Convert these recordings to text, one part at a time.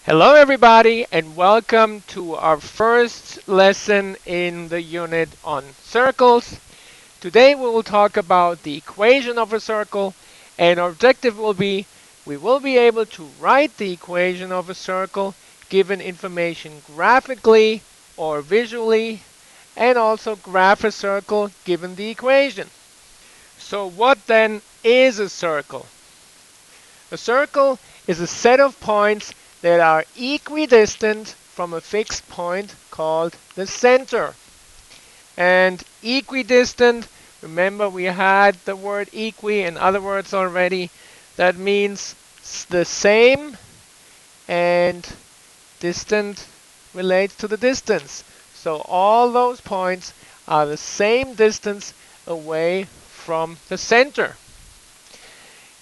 Hello everybody and welcome to our first lesson in the unit on circles. Today we will talk about the equation of a circle, and our objective will be we will be able to write the equation of a circle given information graphically or visually, and also graph a circle given the equation. So what then is a circle? A circle is a set of points that are equidistant from a fixed point called the center. And equidistant, remember we had the word equi in other words already. That means the same, and distant relates to the distance. So all those points are the same distance away from the center.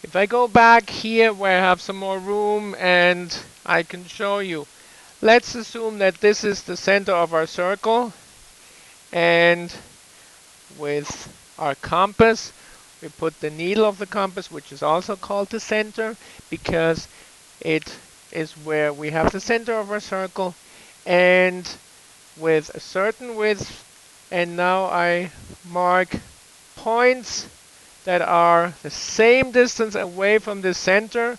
If I go back here where I have some more room and I can show you, let's assume that this is the center of our circle, and with our compass we put the needle of the compass, which is also called the center because it is where we have the center of our circle, and with a certain width. And now I mark points that are the same distance away from the center.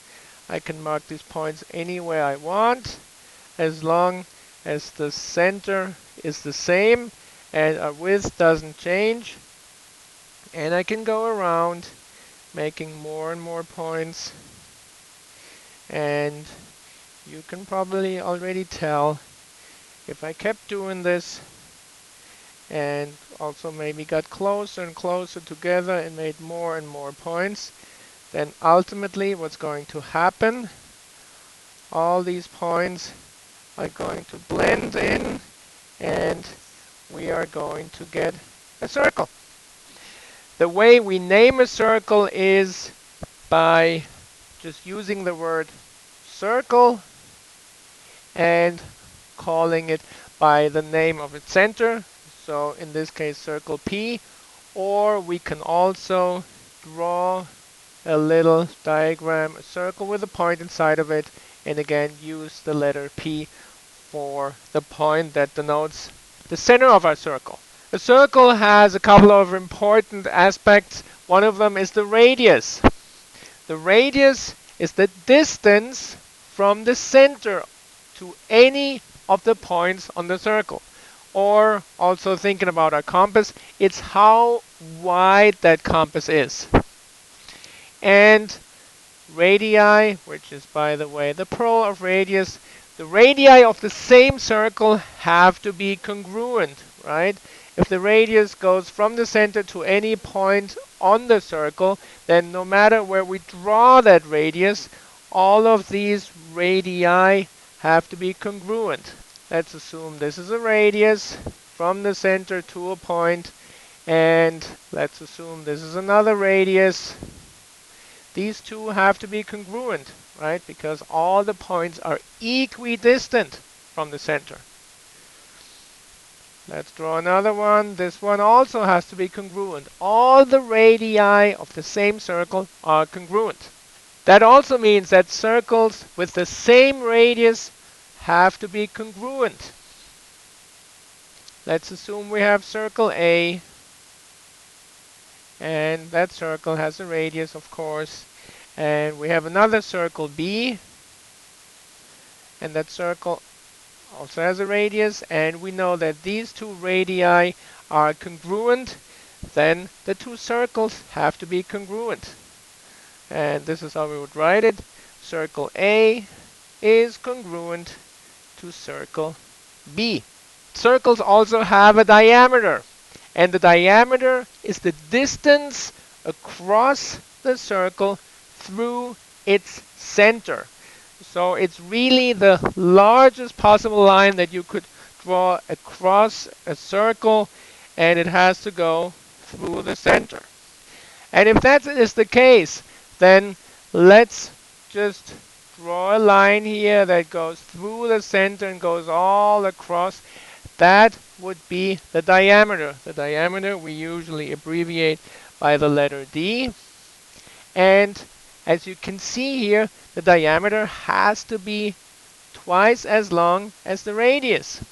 I can mark these points anywhere I want as long as the center is the same and our width doesn't change. And I can go around making more and more points, and you can probably already tell if I kept doing this and also maybe got closer and closer together and made more and more points, then ultimately what's going to happen, all these points are going to blend in and we are going to get a circle. The way we name a circle is by just using the word circle and calling it by the name of its center. So in this case circle P, or we can also draw a little diagram, a circle with a point inside of it, and again use the letter P for the point that denotes the center of our circle. A circle has a couple of important aspects. One of them is the radius. The radius is the distance from the center to any of the points on the circle. Or also thinking about our compass, it's how wide that compass is. And radii, which is by the way the plural of radius, the radii of the same circle have to be congruent, right? If the radius goes from the center to any point on the circle, then no matter where we draw that radius, all of these radii have to be congruent. Let's assume this is a radius from the center to a point, and let's assume this is another radius. These two have to be congruent, right? Because all the points are equidistant from the center. Let's draw another one. This one also has to be congruent. All the radii of the same circle are congruent. That also means that circles with the same radius have to be congruent. Let's assume we have circle A, and that circle has a radius, of course. And we have another circle B, and that circle also has a radius, and we know that these two radii are congruent. Then the two circles have to be congruent. And this is how we would write it. Circle A is congruent to circle B. Circles also have a diameter, and the diameter is the distance across the circle through its center. So it's really the largest possible line that you could draw across a circle, and it has to go through the center. And if that is the case, then let's just draw a line here that goes through the center and goes all across. That would be the diameter. The diameter we usually abbreviate by the letter D. And as you can see here, the diameter has to be twice as long as the radius.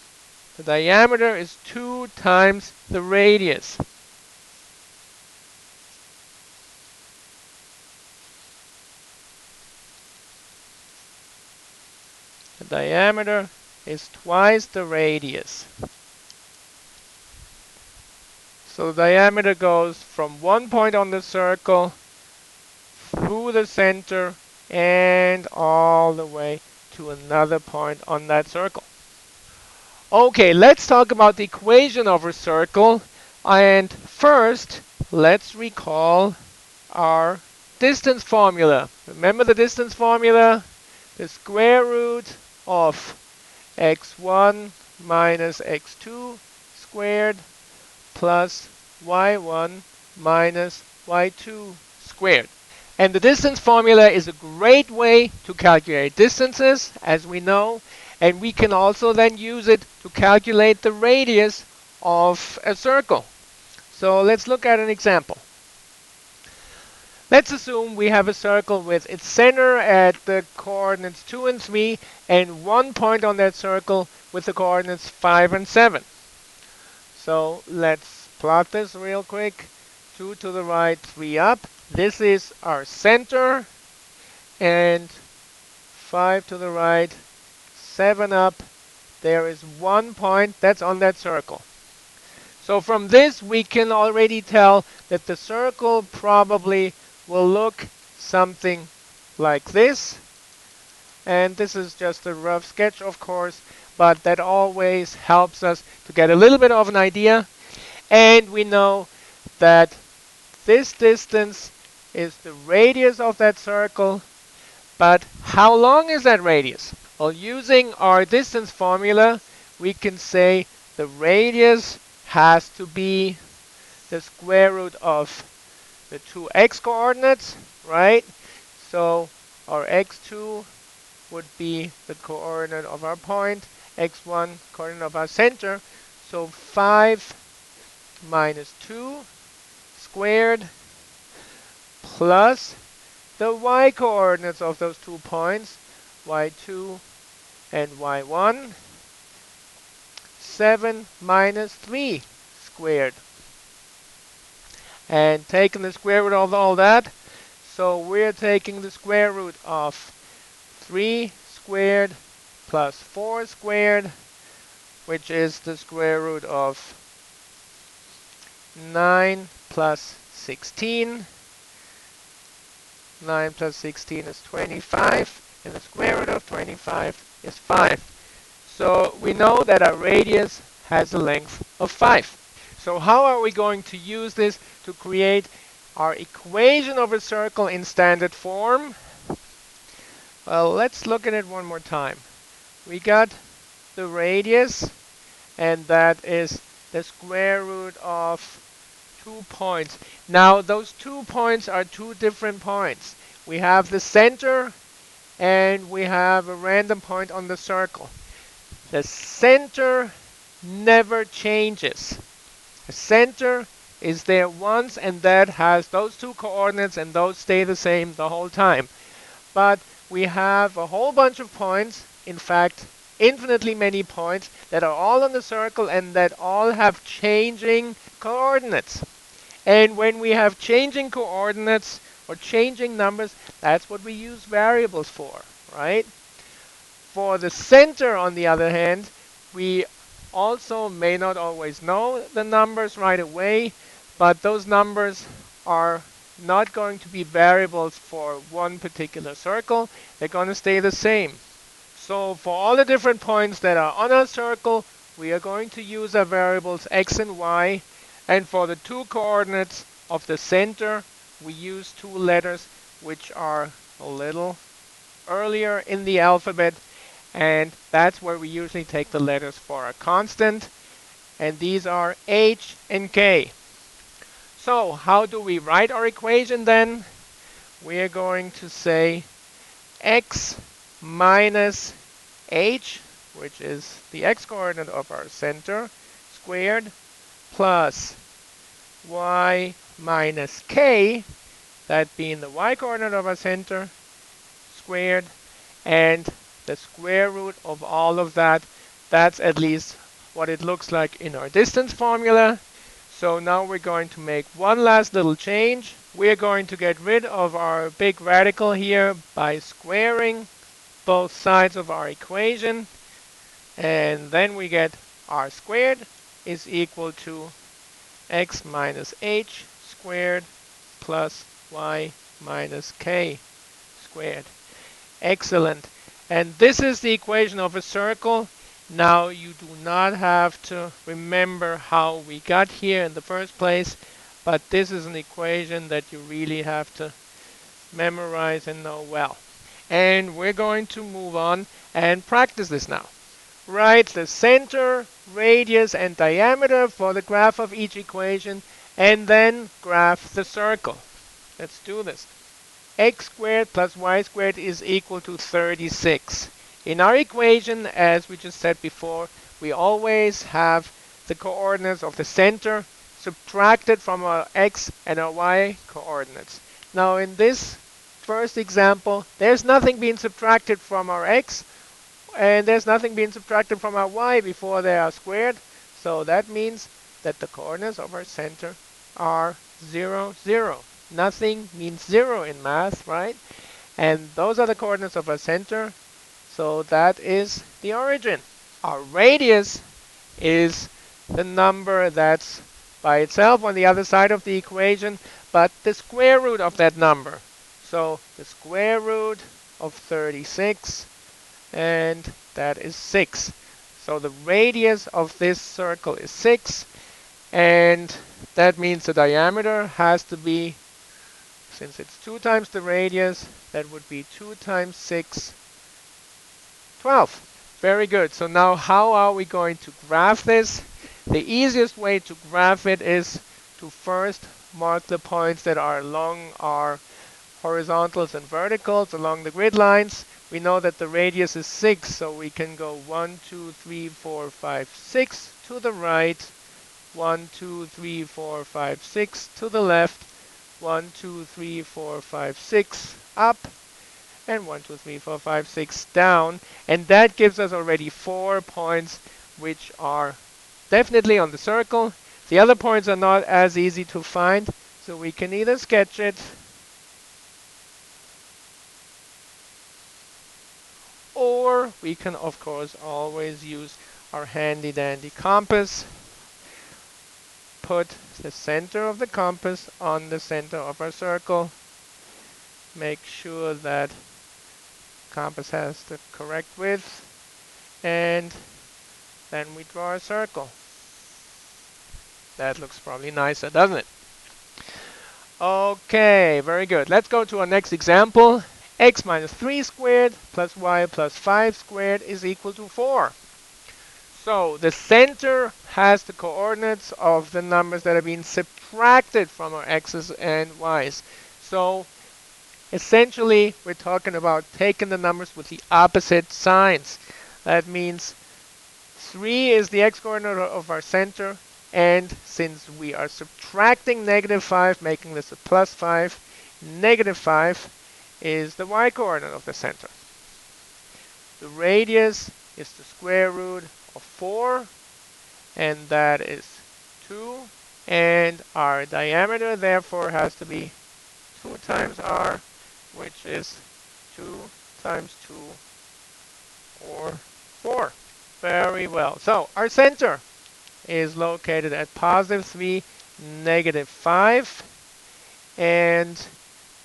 The diameter is 2 times the radius. The diameter is twice the radius. So the diameter goes from one point on the circle through the center and all the way to another point on that circle. Okay, let's talk about the equation of a circle. And first, let's recall our distance formula. Remember the distance formula? The square root of x1 minus x2 squared plus y1 minus y2 squared. And the distance formula is a great way to calculate distances, as we know, and we can also then use it to calculate the radius of a circle. So let's look at an example. Let's assume we have a circle with its center at the coordinates 2 and 3 and one point on that circle with the coordinates 5 and 7. So let's plot this real quick. 2 to the right, 3 up. This is our center, and 5 to the right, 7 up. There is one point that's on that circle. So from this we can already tell that the circle probably will look something like this. And this is just a rough sketch, of course, but that always helps us to get a little bit of an idea. And we know that this distance is the radius of that circle, but how long is that radius? Well, using our distance formula, we can say the radius has to be the square root of the two x coordinates, right? So our x2 would be the coordinate of our point, x1 coordinate of our center. So 5 minus 2 squared plus the y coordinates of those 2 points, y2 and y1, 7 minus 3 squared. And taking the square root of all that, so we're taking the square root of 3 squared plus 4 squared, which is the square root of 9 plus 16. 9 plus 16 is 25, and the square root of 25 is 5. So we know that our radius has a length of 5. So how are we going to use this to create our equation of a circle in standard form? Well, let's look at it one more time. We got the radius, and that is the square root of 2 points. Now, those 2 points are 2 different points. We have the center, and we have a random point on the circle. The center never changes. The center is there once, and that has those 2 coordinates, and those stay the same the whole time. But we have a whole bunch of points, in fact, infinitely many points, that are all on the circle and that all have changing coordinates. And when we have changing coordinates or changing numbers, that's what we use variables for, right? For the center, on the other hand, we also may not always know the numbers right away, but those numbers are not going to be variables for one particular circle. They're going to stay the same. So for all the different points that are on our circle, we are going to use our variables x and y. And for the 2 coordinates of the center, we use 2 letters which are a little earlier in the alphabet. And that's where we usually take the letters for a constant. And these are h and k. So how do we write our equation then? We are going to say x minus h, which is the x coordinate of our center, squared, plus y minus k, that being the y coordinate of our center, squared, and the square root of all of that. That's at least what it looks like in our distance formula. So now we're going to make one last little change. We're going to get rid of our big radical here by squaring both sides of our equation. And then we get r squared is equal to x minus h squared plus y minus k squared. Excellent. And this is the equation of a circle. Now you do not have to remember how we got here in the first place, but this is an equation that you really have to memorize and know well. And we're going to move on and practice this now. Write the center, radius, and diameter for the graph of each equation, and then graph the circle. Let's do this. X squared plus y squared is equal to 36. In our equation, as we just said before, we always have the coordinates of the center subtracted from our x and our y coordinates. Now in this first example, there's nothing being subtracted from our x, and there's nothing being subtracted from our y before they are squared. So that means that the coordinates of our center are 0, 0. Nothing means 0 in math, right? And those are the coordinates of our center. So that is the origin. Our radius is the number that's by itself on the other side of the equation, but the square root of that number. So the square root of 36, and that is 6. So the radius of this circle is 6, and that means the diameter has to be, since it's 2 times the radius, that would be 2 times 6, 12. Very good. So now how are we going to graph this? The easiest way to graph it is to first mark the points that are along our horizontals and verticals along the grid lines. We know that the radius is 6, so we can go 1, 2, 3, 4, 5, 6 to the right, 1, 2, 3, 4, 5, 6 to the left, 1, 2, 3, 4, 5, 6 up, and 1, 2, 3, 4, 5, 6 down. And that gives us already 4 points, which are definitely on the circle. The other points are not as easy to find, so we can either sketch it or we can, of course, always use our handy dandy compass. Put the center of the compass on the center of our circle. Make sure that compass has the correct width, and then we draw a circle. That looks probably nicer, doesn't it? Okay, very good. Let's go to our next example. X minus 3 squared plus y plus 5 squared is equal to 4. So the center has the coordinates of the numbers that are being subtracted from our x's and y's. So essentially, we're talking about taking the numbers with the opposite signs. That means 3 is the x-coordinate of our center, and since we are subtracting negative 5, making this a plus 5, negative 5 is the y-coordinate of the center. The radius is the square root of 4, and that is 2. And our diameter, therefore, has to be 2 times r, which is 2 times 2, or 4. Very well. So our center is located at positive 3, negative 5. And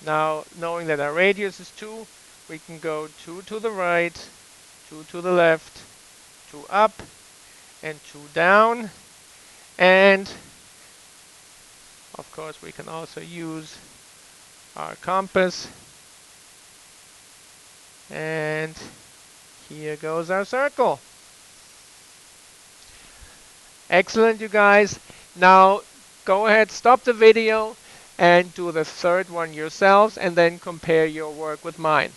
now, knowing that our radius is 2, we can go 2 to the right, 2 to the left, 2 up, and 2 down. And of course, we can also use our compass. And here goes our circle. Excellent, you guys. Now, go ahead, stop the video, and do the third one yourselves, and then compare your work with mine.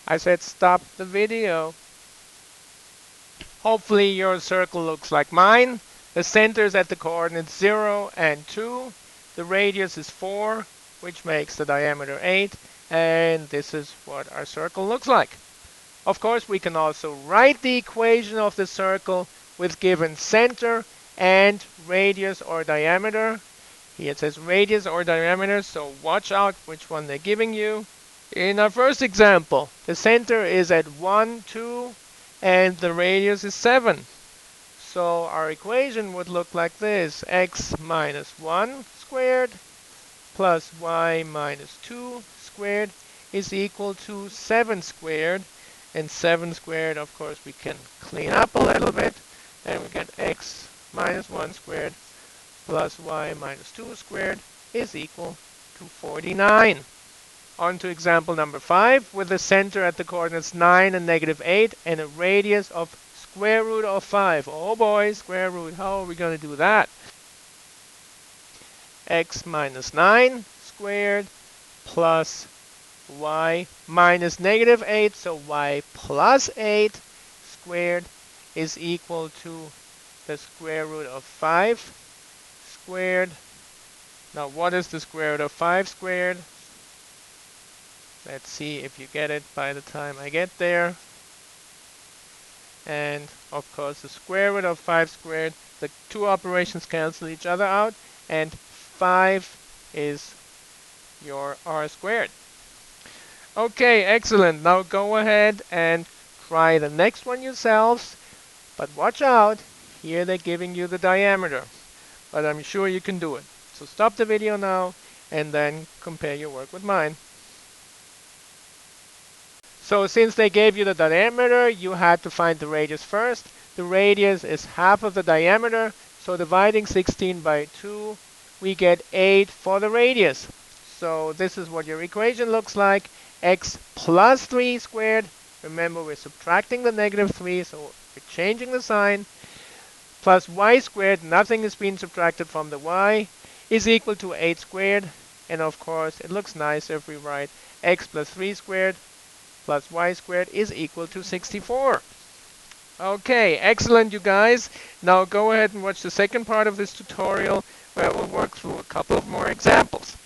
I said stop the video. Hopefully your circle looks like mine. The center is at the coordinates 0 and 2. The radius is 4, which makes the diameter 8. And this is what our circle looks like. Of course, we can also write the equation of the circle with given center and radius or diameter. Here it says radius or diameter, so watch out which one they're giving you. In our first example, the center is at 1, 2, and the radius is 7. So our equation would look like this: x minus 1 squared plus y minus 2 squared is equal to 7 squared. And 7 squared, of course, we can clean up a little bit. And we get x minus 1 squared plus y minus 2 squared is equal to 49. On to example number 5, with the center at the coordinates 9 and -8 and a radius of square root of 5. Oh boy, square root, how are we going to do that? X minus 9 squared plus y minus -8, so y plus 8 squared is equal to the square root of 5 squared. Now what is the square root of 5 squared? Let's see if you get it by the time I get there. And of course the square root of 5 squared, the two operations cancel each other out, and 5 is your r squared. Okay, excellent. Now go ahead and try the next one yourselves, but watch out, here they're giving you the diameter, but I'm sure you can do it. So stop the video now and then compare your work with mine. So since they gave you the diameter, you had to find the radius first. The radius is half of the diameter, so dividing 16 by 2, we get 8 for the radius. So this is what your equation looks like. X plus 3 squared, remember we're subtracting the -3, so we're changing the sign, plus y squared, nothing is being subtracted from the y, is equal to 8 squared. And of course, it looks nicer if we write x plus 3 squared plus y squared is equal to 64. Okay, excellent, you guys. Now go ahead and watch the second part of this tutorial where we'll work through a couple of more examples.